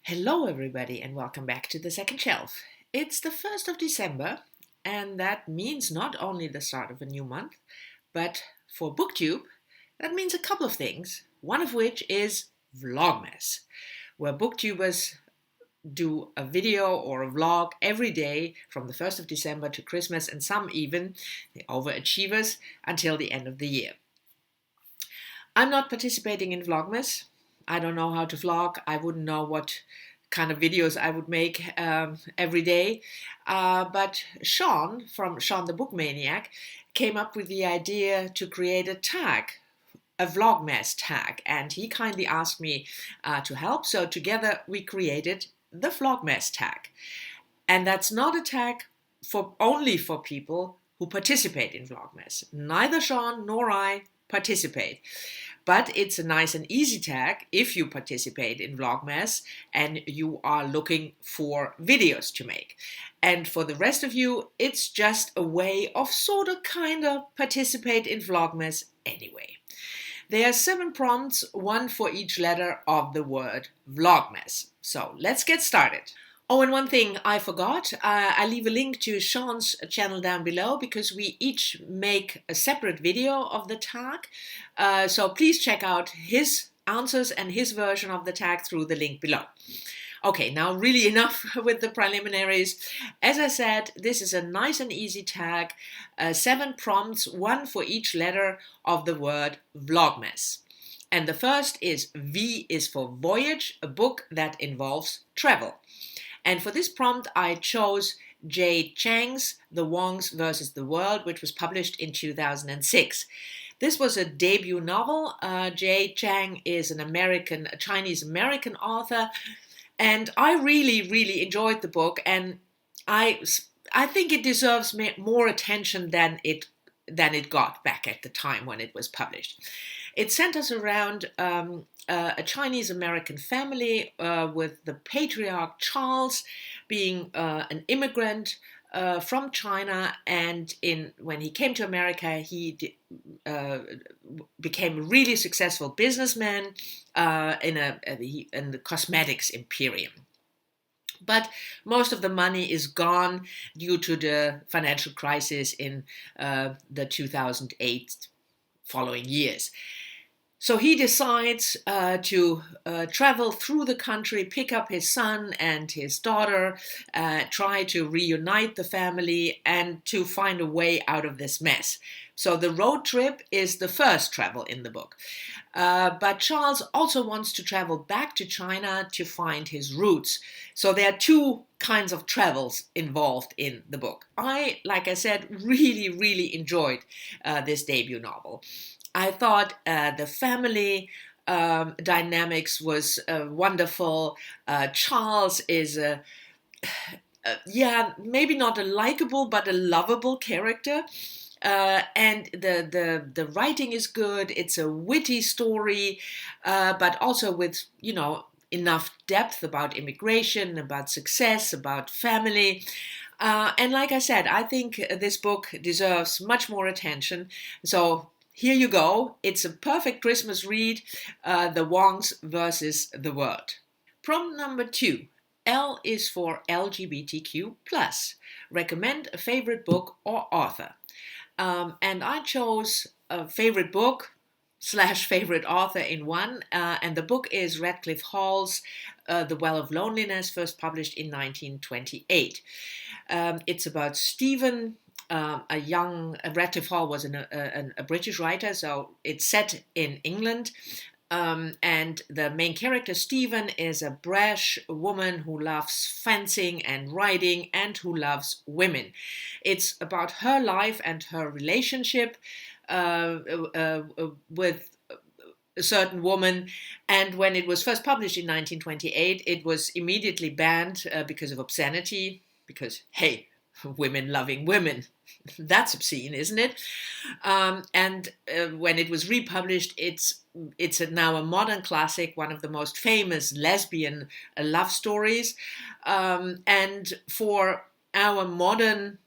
Hello, everybody, and welcome back to the second shelf. It's the 1st of December, and that means not only the start of a new month, but for BookTube, that means a couple of things, one of which is Vlogmas, where BookTubers do a video or a vlog every day from the 1st of December to Christmas, and some even, the overachievers, until the end of the year. I'm not participating in Vlogmas. I don't know how to vlog. I wouldn't know what kind of videos I would make every day. But Sean, from Sean the Book Maniac, came up with the idea to create a tag, a Vlogmas-Tag, and he kindly asked me to help. So together we created the Vlogmas-Tag. And that's not a tag only for people who participate in Vlogmas. Neither Sean nor I participate. But it's a nice and easy tag if you participate in Vlogmas and you are looking for videos to make. And for the rest of you, it's just a way of kind of participate in Vlogmas anyway. There are 7 prompts, one for each letter of the word Vlogmas. So let's get started. Oh, and one thing I forgot, I leave a link to Sean's channel down below because we each make a separate video of the tag. So please check out his answers and his version of the tag through the link below. Okay, now really enough with the preliminaries. As I said, this is a nice and easy tag, 7 prompts, one for each letter of the word Vlogmas. And the first is V is for Voyage, a book that involves travel. And for this prompt, I chose Jay Chang's The Wongs versus the World, which was published in 2006. This was a debut novel. Jay Chang is a Chinese-American author, and I really enjoyed the book, and I think it deserves more attention than it got back at the time when it was published. It centers around a Chinese-American family with the patriarch Charles being an immigrant from China, and when he came to America, he became a really successful businessman in the cosmetics imperium. But most of the money is gone due to the financial crisis in the 2008 following years. So he decides to travel through the country, pick up his son and his daughter, try to reunite the family, and to find a way out of this mess. So the road trip is the first travel in the book. But Charles also wants to travel back to China to find his roots. So there are 2 kinds of travels involved in the book. I, like I said, really enjoyed this debut novel. I thought the family dynamics was wonderful. Charles is maybe not a likable, but a lovable character. And the writing is good. It's a witty story, but also with, enough depth about immigration, about success, about family. And like I said, I think this book deserves much more attention. So here you go. It's a perfect Christmas read, The Wongs versus the World. Prompt number 2. L is for LGBTQ+. Recommend a favorite book or author. And I chose a favorite book / favorite author in one. And the book is Radcliffe Hall's The Well of Loneliness, first published in 1928. It's about Stephen. Radcliffe Hall was a British writer, so it's set in England. And the main character, Stephen, is a brash woman who loves fencing and riding and who loves women. It's about her life and her relationship with a certain woman. And when it was first published in 1928, it was immediately banned because of obscenity, because, hey, women loving women. That's obscene, isn't it? And when it was republished, it's now a modern classic, one of the most famous lesbian love stories. And for our modern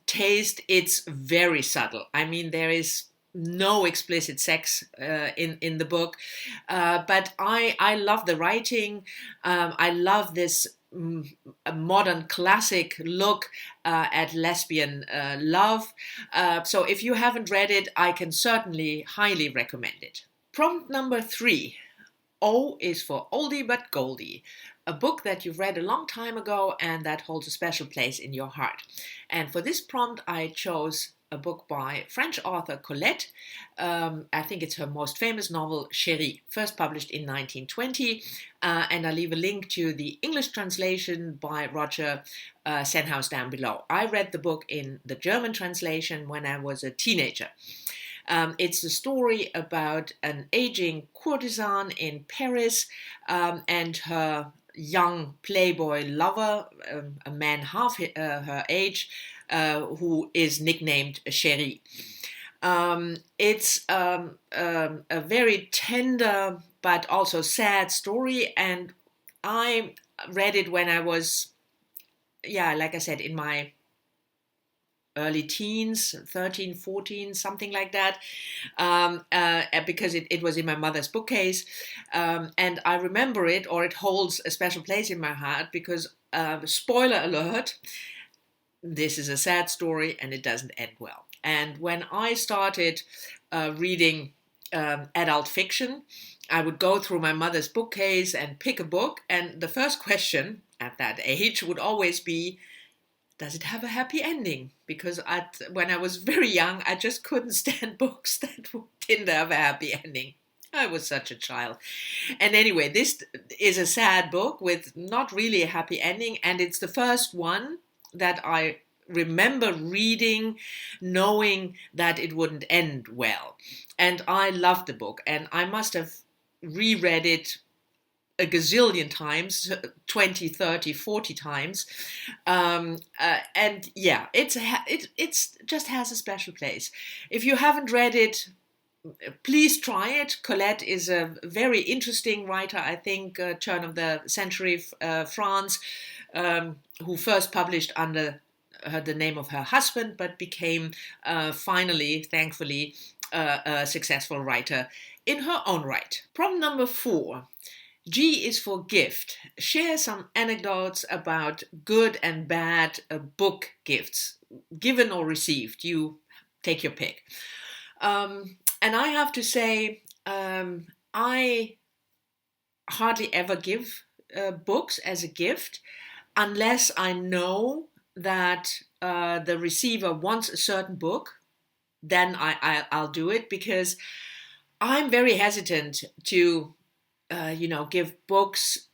taste, it's very subtle. I mean, there is no explicit sex in the book, but I love the writing. I love this a modern classic look at lesbian love. So if you haven't read it, I can certainly highly recommend it. Prompt number 3. O is for Oldie but Goldie, a book that you've read a long time ago and that holds a special place in your heart. And for this prompt, I chose a book by French author Colette. I think it's her most famous novel, Chérie, first published in 1920. And I'll leave a link to the English translation by Roger Senhouse down below. I read the book in the German translation when I was a teenager. It's a story about an aging courtesan in Paris and her young playboy lover, a man half her age, who is nicknamed Chérie. It's a very tender but also sad story, and I read it when I was, like I said, in my early teens, 13, 14, something like that, because it was in my mother's bookcase. And I remember it, or it holds a special place in my heart, because, spoiler alert, this is a sad story and it doesn't end well. And when I started reading adult fiction, I would go through my mother's bookcase and pick a book, and the first question at that age would always be, does it have a happy ending? Because when I was very young, I just couldn't stand books that didn't have a happy ending. I was such a child. And anyway, this is a sad book with not really a happy ending, and it's the first one that I remember reading knowing that it wouldn't end well. And I loved the book, and I must have reread it a gazillion times, 20, 30, 40 times. And yeah, it's just has a special place. If you haven't read it, please try it. Colette is a very interesting writer, I think, turn of the century France, who first published under the name of her husband, but became finally, thankfully, a successful writer in her own right. Prompt number 4. G is for gift. Share some anecdotes about good and bad book gifts, given or received. You take your pick. And I have to say, I hardly ever give books as a gift unless I know that the receiver wants a certain book. Then I'll do it, because I'm very hesitant to give books,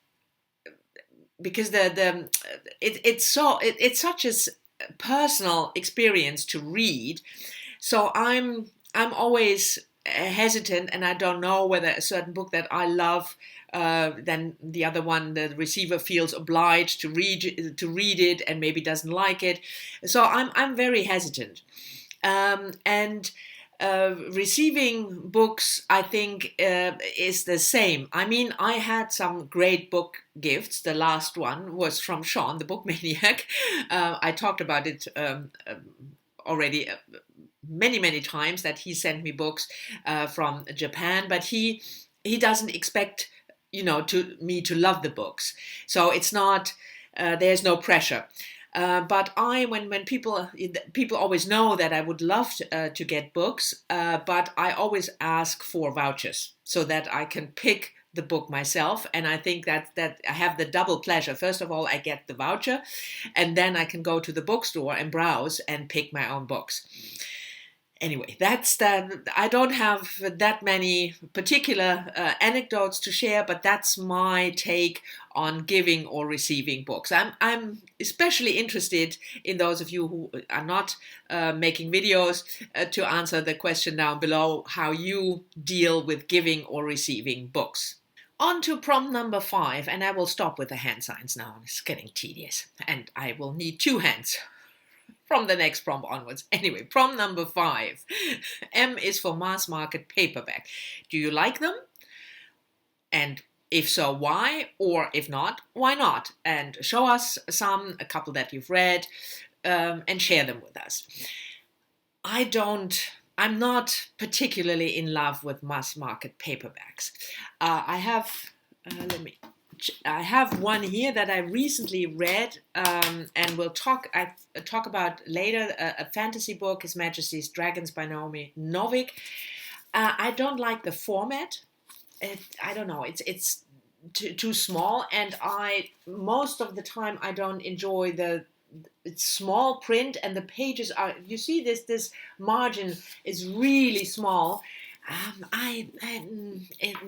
because it's such a personal experience to read. So I'm always hesitant, and I don't know whether a certain book that I love, then the other one, the receiver feels obliged to read it and maybe doesn't like it. So I'm very hesitant, and receiving books, I think, is the same. I mean, I had some great book gifts. The last one was from Sean, the book maniac. I talked about it already many, many times, that he sent me books from Japan, but he doesn't expect me to love the books. So it's not, there's no pressure. But when people always know that I would love to get books, but I always ask for vouchers so that I can pick the book myself. And I think that I have the double pleasure. First of all, I get the voucher, and then I can go to the bookstore and browse and pick my own books. Anyway, I don't have that many particular anecdotes to share, but that's my take on giving or receiving books. I'm especially interested in those of you who are not making videos to answer the question down below, how you deal with giving or receiving books. On to prompt number 5, and I will stop with the hand signs now. It's getting tedious, and I will need 2 hands from the next prompt onwards. Anyway, prompt number 5. M is for Massmarket Paperback. Do you like them? And if so, why? Or if not, why not? And show us a couple that you've read, and share them with us. I don't I'm not particularly in love with mass-market paperbacks. I have, let me. I have one here that I recently read, and we'll talk about later. A fantasy book, His Majesty's Dragons by Naomi Novik. I don't like the format. I don't know. It's too small, and most of the time I don't enjoy it's small print, and the pages are, you see, this margin is really small.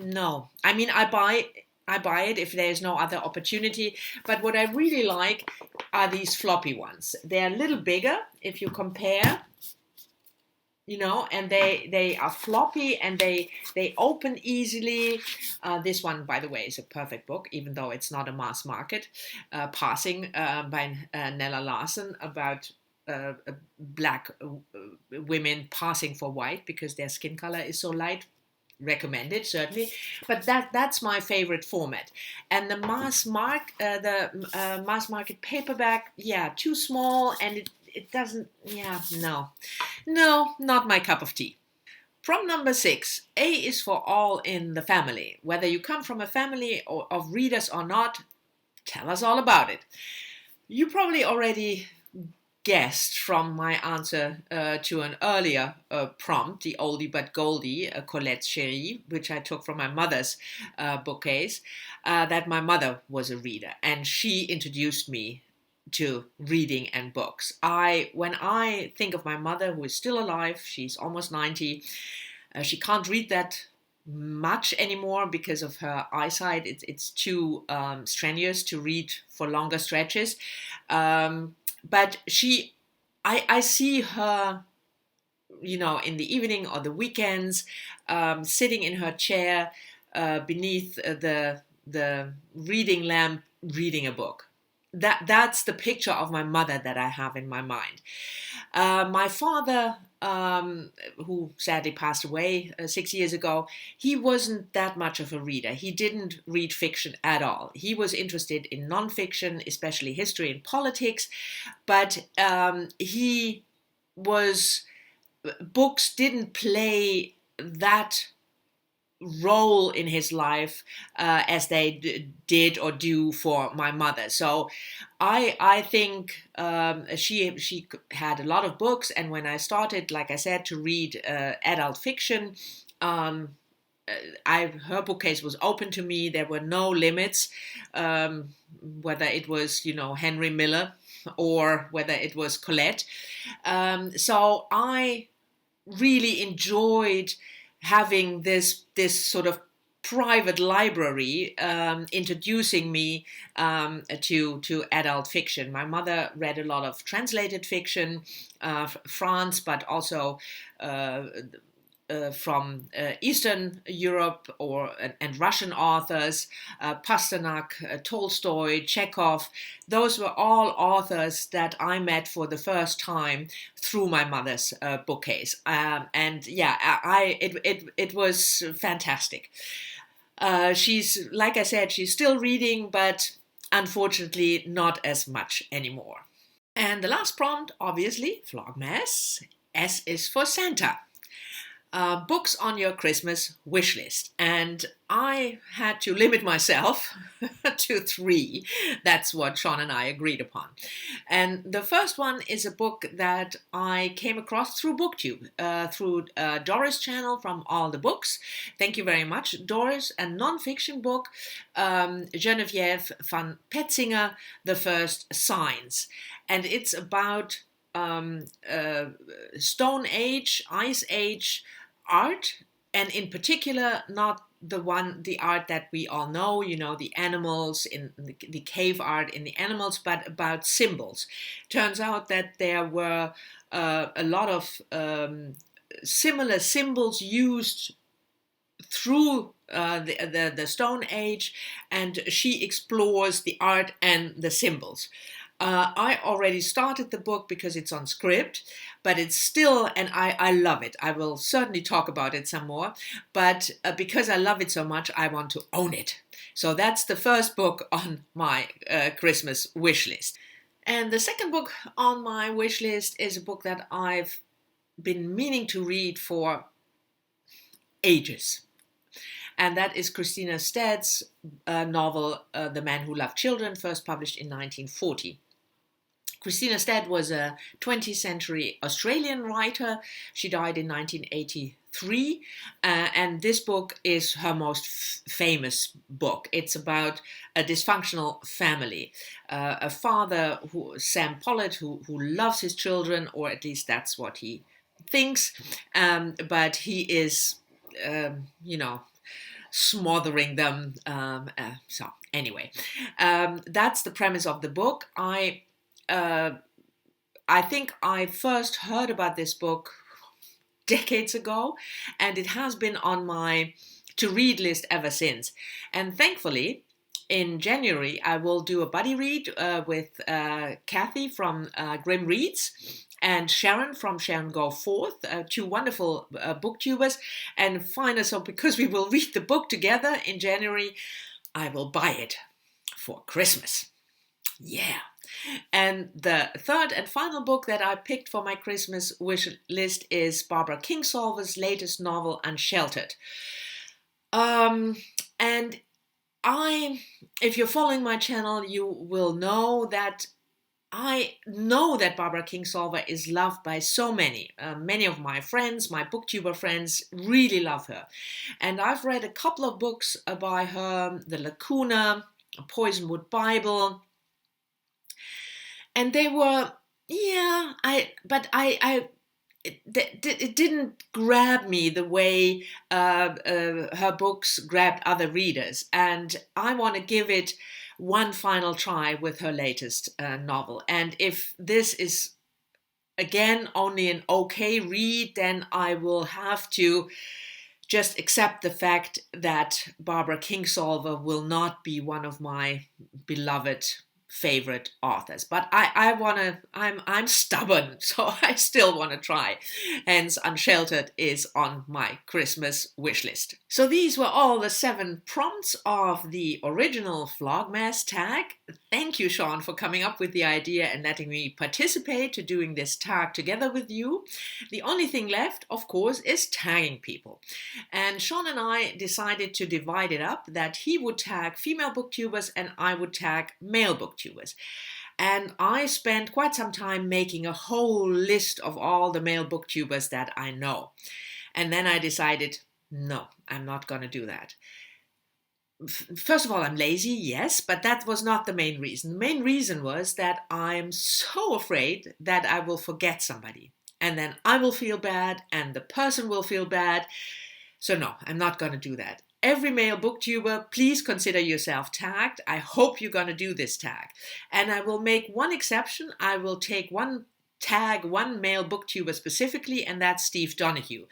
No. I mean, I buy it if there's no other opportunity. But what I really like are these floppy ones. They're a little bigger if you compare, and they are floppy, and they open easily. This one, by the way, is a perfect book, even though it's not a mass market. Passing by Nella Larson, about black women passing for white because their skin color is so light. Recommended, certainly, but that's my favorite format. And the mass market paperback, too small, and it doesn't, no, not my cup of tea. Prompt number 6. A is for all in the family. Whether you come from a family of readers or not, tell us all about it. You probably already guessed from my answer to an earlier prompt, the Oldie but Goldie, Colette's Chérie, which I took from my mother's bookcase, that my mother was a reader, and she introduced me to reading and books. When I think of my mother, who is still alive, she's almost 90, she can't read that much anymore because of her eyesight. It's too strenuous to read for longer stretches. But I see her, in the evening or the weekends, sitting in her chair beneath the reading lamp, reading a book. That's the picture of my mother that I have in my mind. My father, who sadly passed away 6 years ago, he wasn't that much of a reader. He didn't read fiction at all. He was interested in nonfiction, especially history and politics, but books didn't play that role in his life as they did or do for my mother. So I think she had a lot of books, and when I started, like I said, to read adult fiction, her bookcase was open to me. There were no limits, whether it was Henry Miller or whether it was Colette. So I really enjoyed having this sort of private library introducing me to adult fiction. My mother read a lot of translated fiction, France, but also from Eastern Europe and Russian authors, Pasternak, Tolstoy, Chekhov. Those were all authors that I met for the first time through my mother's bookcase, it was fantastic. She's, like I said, she's still reading, but unfortunately not as much anymore. And the last prompt, obviously, Vlogmas. S is for Santa. Books on your Christmas wish list. And I had to limit myself to 3. That's what Sean and I agreed upon. And the first one is a book that I came across through BookTube, through Doris' channel from All the Books. Thank you very much, Doris. A non-fiction book, Geneviève van Petzinger, The First Signs. And it's about Stone Age, Ice Age art, and in particular not the art that we all know, the animals in the cave art in the animals, but about symbols. Turns out that there were a lot of similar symbols used through the Stone Age, and she explores the art and the symbols. I already started the book because it's on script, but it's still, and I love it. I will certainly talk about it some more, but because I love it so much, I want to own it. So that's the first book on my Christmas wish list. And the second book on my wish list is a book that I've been meaning to read for ages. And that is Christina Stead's novel, The Man Who Loved Children, first published in 1940. Christina Stead was a 20th century Australian writer. She died in 1983, and this book is her most famous book. It's about a dysfunctional family. A father, Sam Pollitt, who loves his children, or at least that's what he thinks, but he is, smothering them. So anyway, that's the premise of the book. I think I first heard about this book decades ago, and it has been on my to-read list ever since. And thankfully, in January, I will do a buddy read with Kathy from Grim Reads and Sharon from Sharon Go Forth, two wonderful booktubers. And finally, so because we will read the book together in January, I will buy it for Christmas. Yeah. And the third and final book that I picked for my Christmas wish list is Barbara Kingsolver's latest novel, Unsheltered. And if you're following my channel, you will know that I know that Barbara Kingsolver is loved by so many. Many of my friends, my booktuber friends, really love her. And I've read a couple of books by her, The Lacuna, Poisonwood Bible. And they were, it didn't grab me the way her books grabbed other readers. And I want to give it one final try with her latest novel. And if this is, again, only an okay read, then I will have to just accept the fact that Barbara Kingsolver will not be one of my beloved favorite authors, but I'm stubborn, so I still want to try. Hence, Unsheltered is on my Christmas wish list. So these were all the 7 prompts of the original Vlogmas-Tag. Thank you, Sean, for coming up with the idea and letting me participate to doing this tag together with you. The only thing left, of course, is tagging people. And Sean and I decided to divide it up, that he would tag female booktubers and I would tag male booktubers. And I spent quite some time making a whole list of all the male booktubers that I know. And then I decided, no, I'm not going to do that. First of all, I'm lazy, yes, but that was not the main reason. The main reason was that I'm so afraid that I will forget somebody. And then I will feel bad and the person will feel bad. So no, I'm not going to do that. Every male booktuber, please consider yourself tagged. I hope you're going to do this tag. And I will make one exception. I will take one male booktuber specifically, and that's Steve Donahue.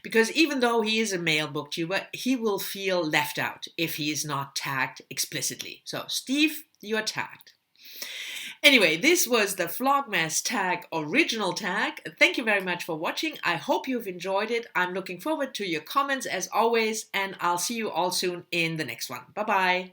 Because even though he is a male booktuber, he will feel left out if he is not tagged explicitly. So Steve, you're tagged. Anyway, this was the Vlogmas-Tag original tag. Thank you very much for watching. I hope you've enjoyed it. I'm looking forward to your comments as always, and I'll see you all soon in the next one. Bye-bye.